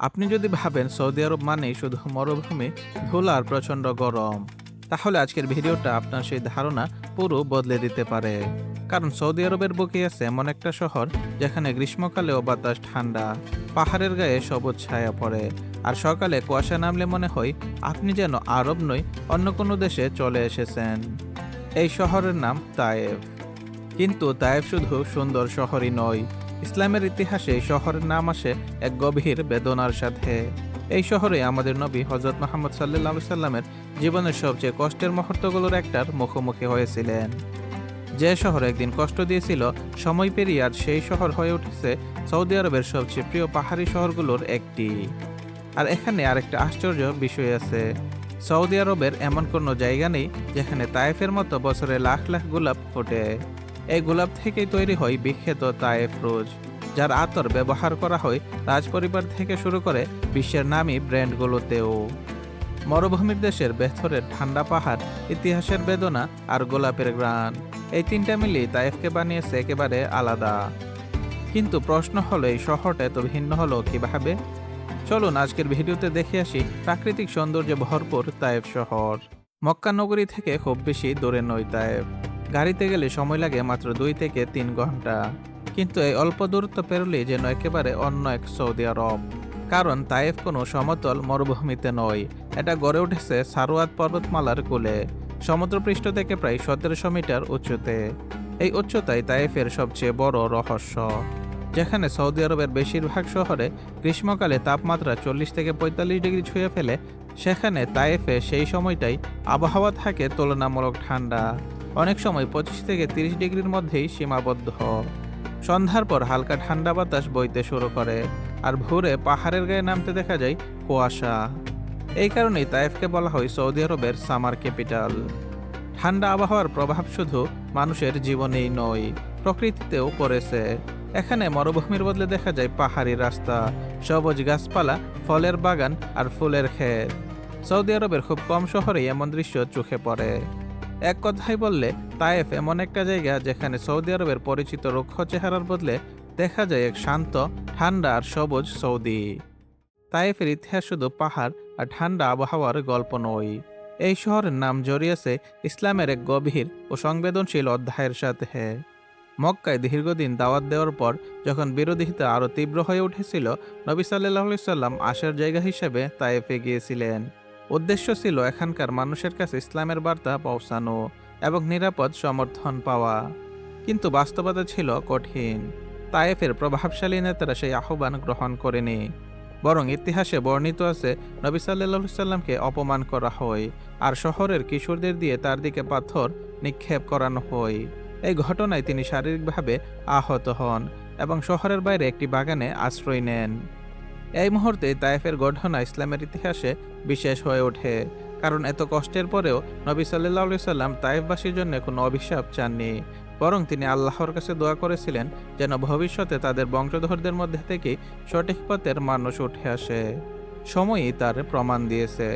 আপনি যদি ভাবেন সৌদি আরব মানেই শুধু মরুভূমি, ধুলা আর প্রচণ্ড গরম, তাহলে আজকের ভিডিওটা আপনার সেই ধারণা পুরো বদলে দিতে পারে। কারণ সৌদি আরবের বুকে আছে এমন একটা শহর যেখানে গ্রীষ্মকালেও বাতাস ঠান্ডা, পাহাড়ের গায়ে সবুজ ছায়া পড়ে, আর সকালে কুয়াশা নামলে মনে হয় আপনি যেন আরব নয়, অন্য কোনো দেশে চলে এসেছেন। এই শহরের নাম তায়েফ। কিন্তু তায়েফ শুধু সুন্দর শহরই নয়, ইসলামের ইতিহাসে এই শহরের নাম আসে এক গভীর বেদনার সাথে। এই শহরে আমাদের নবী হযরত মুহাম্মদ সাল্লাল্লাহু আলাইহি সাল্লামের জীবনের সবচেয়ে কষ্টের মুহূর্তগুলোর একটার মুখোমুখি হয়েছিলেন। যে শহর একদিন কষ্ট দিয়েছিল, সময় পেরিয়ে আজ সেই শহর হয়ে উঠেছে সৌদি আরবের সবচেয়ে প্রিয় পাহাড়ি শহরগুলোর একটি। আর এখানে আরেকটা আশ্চর্য বিষয় আছে, সৌদি আরবের এমন কোনো জায়গা নেই যেখানে তায়েফের মতো বছরে লাখ লাখ গোলাপ ফোটে। এই গোলাপ থেকেই তৈরি হয় বিখ্যাত তায়েফ রোজ, যার আতর ব্যবহার করা হয় রাজপরিবার থেকে শুরু করে বিশ্বের নামী ব্র্যান্ডগুলোতেও। মরুভূমির দেশের ভেতরের ঠান্ডা পাহাড়, ইতিহাসের বেদনা আর গোলাপের গ্রান, এই তিনটা মিলিয়ে তায়েফকে বানিয়েছে একেবারে আলাদা। কিন্তু প্রশ্ন হলো, এই শহরটা এত ভিন্ন হলো কিভাবে? চলুন আজকের ভিডিওতে দেখে আসি প্রাকৃতিক সৌন্দর্যে ভরপুর তায়েফ শহর। মক্কা নগরী থেকে খুব বেশি দূরে নয় তায়েফ। গাড়িতে গেলে সময় লাগে মাত্র 2 থেকে 3 ঘন্টা। কিন্তু এই অল্প দূরত্ব পেরোলেই যেন একেবারে অন্য এক সৌদি আরব। কারণ তায়েফ কোনো সমতল মরুভূমিতে নয়, এটা গড়ে উঠেছে সারওয়াত পর্বতমালার কোলে, সমুদ্রপৃষ্ঠ থেকে প্রায় 1700 মিটার উঁচুতে। এই উচ্চতাই তায়েফের সবচেয়ে বড় রহস্য। যেখানে সৌদি আরবের বেশিরভাগ শহরে গ্রীষ্মকালে তাপমাত্রা 40 থেকে 45 ডিগ্রি ছুঁয়ে ফেলে, সেখানে তায়েফে সেই সময়টাই আবহাওয়া থাকে তুলনামূলক ঠান্ডা, অনেক সময় 25 থেকে 30 ডিগ্রির মধ্যেই সীমাবদ্ধ। সন্ধ্যার পর হালকা ঠান্ডা বাতাস বইতে শুরু করে, আর ভোরে পাহাড়ের গায়ে নামতে দেখা যায় কুয়াশা। এই কারণেই তায়েফকে বলা হয় সৌদি আরবের সামার ক্যাপিটাল। ঠান্ডা আবহাওয়ার প্রভাব শুধু মানুষের জীবনেই নয়, প্রকৃতিতেও পড়েছে। এখানে মরুভূমির বদলে দেখা যায় পাহাড়ি রাস্তা, সবুজ গাছপালা, ফলের বাগান আর ফুলের ক্ষেত। সৌদি আরবের খুব কম শহরেই এমন দৃশ্য চোখে পড়ে। এক কথায় বললে, তায়েফ এমন একটা জায়গা যেখানে সৌদি আরবের পরিচিত রুক্ষ চেহারার বদলে দেখা যায় এক শান্ত, ঠান্ডা আর সবুজ সৌদি। তায়েফের ইতিহাস শুধু পাহাড় আর ঠান্ডা আবহাওয়ার গল্প নয়, এই শহরের নাম জড়িয়েছে ইসলামের এক গভীর ও সংবেদনশীল অধ্যায়ের সাথে। মক্কায় দীর্ঘদিন দাওয়াত দেওয়ার পর যখন বিরোধিতা আরও তীব্র হয়ে উঠেছিল, নবী সাল্লাল্লাহু আলাইহি সাল্লাম আসার জায়গা হিসেবে তায়েফে গিয়েছিলেন। উদ্দেশ্য ছিল এখানকার মানুষের কাছে ইসলামের বার্তা পৌঁছানো এবং নিরাপদ সমর্থন পাওয়া। কিন্তু বাস্তবতা ছিল কঠিন। তায়েফের প্রভাবশালী নেতারা সেই আহ্বান গ্রহণ করেনি। বরং ইতিহাসে বর্ণিত আছে, নবী সাল্লাল্লাহু আলাইহি সাল্লামকে অপমান করা হয় আর শহরের কিশোরদের দিয়ে তার দিকে পাথর নিক্ষেপ করানো হয়। এই ঘটনায় তিনি শারীরিকভাবে আহত হন এবং শহরের বাইরে একটি বাগানে আশ্রয় নেন। এই মুহূর্তে তায়েফের ঘটনা ইসলামের ইতিহাসে বিশেষ হয়ে ওঠে, কারণ এত কষ্টের পরেও নবী সাল্লাল্লাহু আলাইহি সাল্লাম তায়েফবাসীর জন্য কোনো অভিশাপ চাননি, বরং তিনি আল্লাহর কাছে দোয়া করেছিলেন যেন ভবিষ্যতে তাদের বংশধরদের মধ্যে থেকে সঠিক পথের মানুষ উঠে আসে। সময়ই তার প্রমাণ দিয়েছে।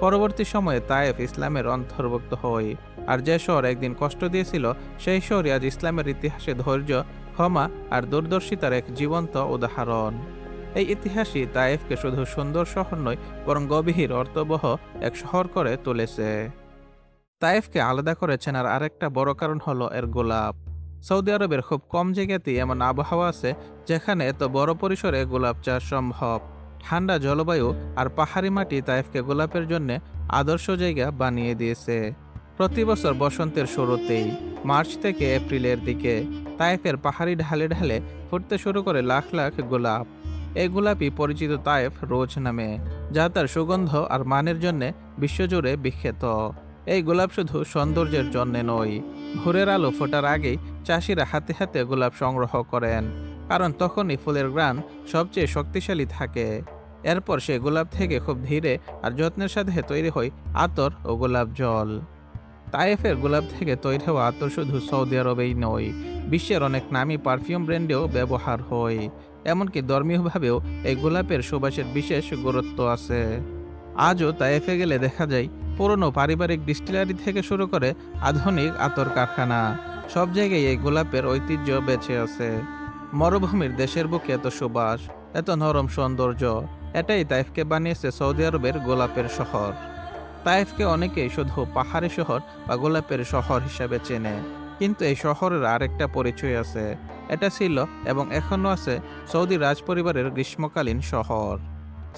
পরবর্তী সময়ে তায়েফ ইসলামের অন্তর্ভুক্ত হয়, আর যে শহর একদিন কষ্ট দিয়েছিল, সেই শহরই আজ ইসলামের ইতিহাসে ধৈর্য, ক্ষমা আর দূরদর্শিতার এক জীবন্ত উদাহরণ। এই ইতিহাসই তায়েফকে শুধু সুন্দর শহর নয়, বরং গভীর অর্থবহ এক শহর করে তুলেছে। তায়েফকে আলাদা করেছেন আর আরেকটা বড় কারণ হলো এর গোলাপ। সৌদি আরবের খুব কম জায়গাতেই এমন আবহাওয়া আছে যেখানে এত বড় পরিসরে গোলাপ চাষ সম্ভব। ঠান্ডা জলবায়ু আর পাহাড়ি মাটি তায়েফকে গোলাপের জন্য আদর্শ জায়গা বানিয়ে দিয়েছে। প্রতি বছর বসন্তের শুরুতেই, মার্চ থেকে এপ্রিলের দিকে, তায়েফের পাহাড়ি ঢালে ঢালে ফুটতে শুরু করে লাখ লাখ গোলাপ। এই গোলাপই পরিচিত তায়েফ রোজ নামে, যা তার সুগন্ধ আর মানের জন্য বিশ্বজুড়ে বিখ্যাত। এই গোলাপ শুধু সৌন্দর্যের জন্য নয়, ভোরের আলো ফোটার আগেই চাষিরা হাতে হাতে গোলাপ সংগ্রহ করেন, কারণ তখনই ফুলের ঘ্রাণ সবচেয়ে শক্তিশালী থাকে। এরপর সে গোলাপ থেকে খুব ধীরে আর যত্নের সাথে তৈরি হয় আতর ও গোলাপ জল। তায়েফের গোলাপ থেকে তৈরি হওয়া আতর শুধু সৌদি আরবেই নয়, বিশ্বের অনেক নামী পারফিউম ব্র্যান্ডেও ব্যবহার হয়। এমনকি ধর্মীয়ভাবেও এই গোলাপের সুবাসের বিশেষ গুরুত্ব আছে। আজও তায়েফে গেলে দেখা যায় পুরনো পারিবারিক ডিস্টিলারি থেকে শুরু করে আধুনিক আতর কারখানা, সব জায়গায় এই গোলাপের ঐতিহ্য বেঁচে আছে। মরুভূমির দেশের বুকে এত সুবাস, এত নরম সৌন্দর্য এটাই তাইফকে বানিয়েছে সৌদি আরবের গোলাপের শহর। তাইফকে অনেকেই শুধু পাহাড়ি শহর বা গোলাপের শহর হিসাবে চেনে, কিন্তু এই শহরের আরেকটা পরিচয় আছে। এটা ছিল এবং এখনো আছে সৌদি রাজপরিবারের গ্রীষ্মকালীন শহর।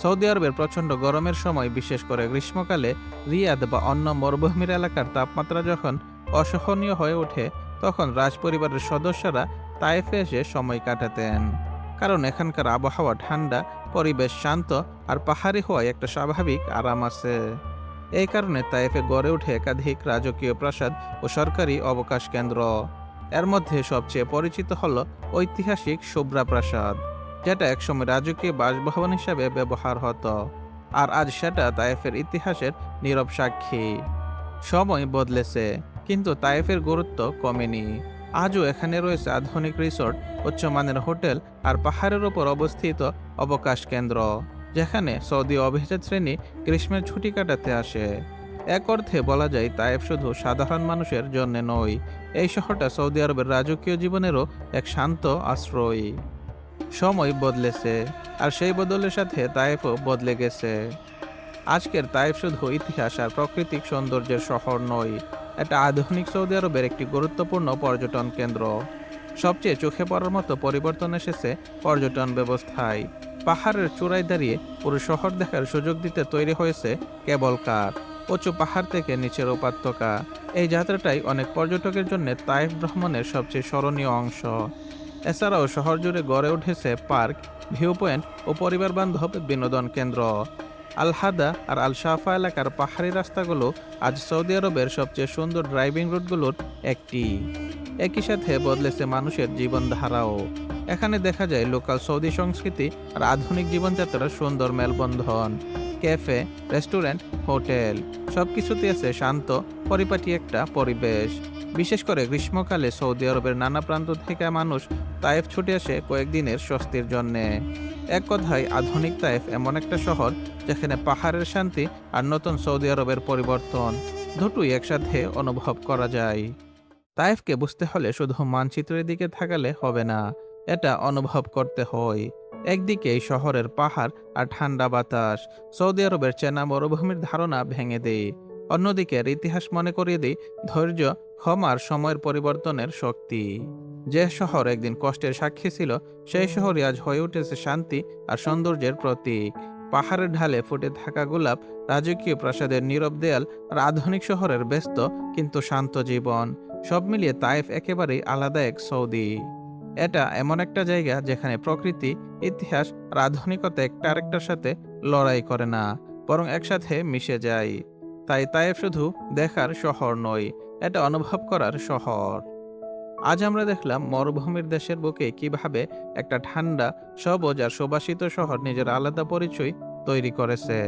সৌদি আরবের প্রচণ্ড গরমের সময়, বিশেষ করে গ্রীষ্মকালে, রিয়াদ বা অন্য মরুভূমির এলাকার তাপমাত্রা যখন অসহনীয় হয়ে ওঠে, তখন রাজপরিবারের সদস্যরা তাইফে এসে সময় কাটাতেন। কারণ এখানকার আবহাওয়া ঠান্ডা, পরিবেশ শান্ত, আর পাহাড়ি হওয়ায় একটা স্বাভাবিক আরাম আছে। এই কারণে তাইফে গড়ে ওঠে একাধিক রাজকীয় প্রাসাদ ও সরকারি অবকাশ কেন্দ্র। এর মধ্যে সবচেয়ে পরিচিত হল ঐতিহাসিক শুভ্রা প্রাসাদ, যেটা একসময় রাজকীয় বাসভবন হিসাবে ব্যবহার হতো, আর আজ সেটা তাইফের ইতিহাসের নীরব সাক্ষী। সময় বদলেছে, কিন্তু তাইফের গুরুত্ব কমেনি। আজও এখানে রয়েছে আধুনিক রিসোর্ট, উচ্চমানের হোটেল, আর পাহাড়ের ওপর অবস্থিত অবকাশ কেন্দ্র, যেখানে সৌদি অভিজাত শ্রেণী গ্রীষ্মের ছুটি কাটাতে আসে। এক অর্থে বলা যায় তাইফ শুধু সাধারণ মানুষের জন্য নয়, এই শহরটা সৌদি আরবের রাজকীয় জীবনেরও এক শান্ত আশ্রয়। সময় বদলেছে, আর সেই বদলের সাথে তাইফও বদলে গেছে। আজকের তাইফ শুধু ইতিহাস আর প্রাকৃতিক সৌন্দর্যের শহর নয়, এটা আধুনিক সৌদি আরবের একটি গুরুত্বপূর্ণ পর্যটন কেন্দ্র। সবচেয়ে চোখে পড়ার মতো পরিবর্তন এসেছে পর্যটন ব্যবস্থায়। পাহাড়ের চূড়ায় দাঁড়িয়ে পুরো শহর দেখার সুযোগ দিতে তৈরি হয়েছে কেবল কার, উঁচু পাহাড় থেকে নিচের উপত্যকা। এই যাত্রাটাই অনেক পর্যটকের জন্য তাইফ ভ্রমণের সবচেয়ে স্মরণীয় অংশ। এছাড়াও শহর জুড়ে গড়ে উঠেছে পার্ক, ভিউ পয়েন্ট ও পরিবার বান্ধব বিনোদন কেন্দ্র। আল হাদা আর আল শাফা এলাকার পাহাড়ি রাস্তাগুলো আজ সৌদি আরবের সবচেয়ে সুন্দর ড্রাইভিং রুটগুলোর একটি। একই সাথে বদলেছে মানুষের জীবনধারাও। এখানে দেখা যায় লোকাল সৌদি সংস্কৃতি আর আধুনিক জীবনযাত্রার সুন্দর মেলবন্ধন। ক্যাফে, রেস্টুরেন্ট, হোটেল, সবকিছুতে আছে শান্ত, পরিপাটি একটা পরিবেশ। বিশেষ করে গ্রীষ্মকালে সৌদি আরবের নানা প্রান্ত থেকে মানুষ তাইফ ছুটে আসে কয়েকদিনের স্বস্তির জন্যে। এক কথায় আধুনিক তাইফ এমন একটা শহর যেখানে পাহাড়ের শান্তি আর নতুন সৌদি আরবের পরিবর্তন দুটোই একসাথে অনুভব করা যায়। তাইফকে বুঝতে হলে শুধু মানচিত্রের দিকে তাকালে হবে না, এটা অনুভব করতে হয়। একদিকে এই শহরের পাহাড় আর ঠান্ডা বাতাস সৌদি আরবের চেনা মরুভূমির ধারণা ভেঙে দেয়। অন্যদিকে এর ইতিহাস মনে করিয়ে দিই ধৈর্য, ক্ষমার, সময়ের পরিবর্তনের শক্তি। যে শহর একদিন কষ্টের সাক্ষী ছিল, সেই শহরই আজ হয়ে উঠেছে শান্তি আর সৌন্দর্যের প্রতীক। পাহাড়ের ঢালে ফুটে থাকা গোলাপ, রাজকীয় প্রাসাদের নীরব দেয়াল, আর আধুনিক শহরের ব্যস্ত কিন্তু শান্ত জীবন, সব মিলিয়ে তাইফ একেবারেই আলাদা এক সৌদি। এটা এমন একটা জায়গা যেখানে প্রকৃতি, ইতিহাস আর আধুনিকতা একটা আরেকটার সাথে লড়াই করে না, বরং একসাথে মিশে যায়। তাই তাইফ শুধু দেখার শহর নয়, এটা অনুভব করার শহর। আজ আমরা দেখলাম মরুভূমির দেশের বুকে কিভাবে একটা ঠান্ডা, সবুজ আর সুবাসিত শহর নিজের আলাদা পরিচয় তৈরি করেছে।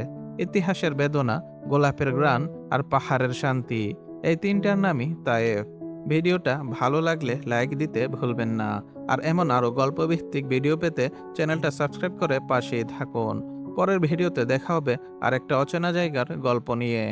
ইতিহাসের বেদনা, গোলাপের গ্রান আর পাহাড়ের শান্তি, এই তিনটার নামই তায়েফ। ভিডিওটা ভালো লাগলে লাইক দিতে ভুলবেন না। আর এমন আরো গল্পভিত্তিক ভিডিও পেতে চ্যানেলটা সাবস্ক্রাইব করে পাশেই থাকুন। পরের ভিডিওতে দেখা হবে আর একটা অচেনা জায়গার গল্প নিয়ে।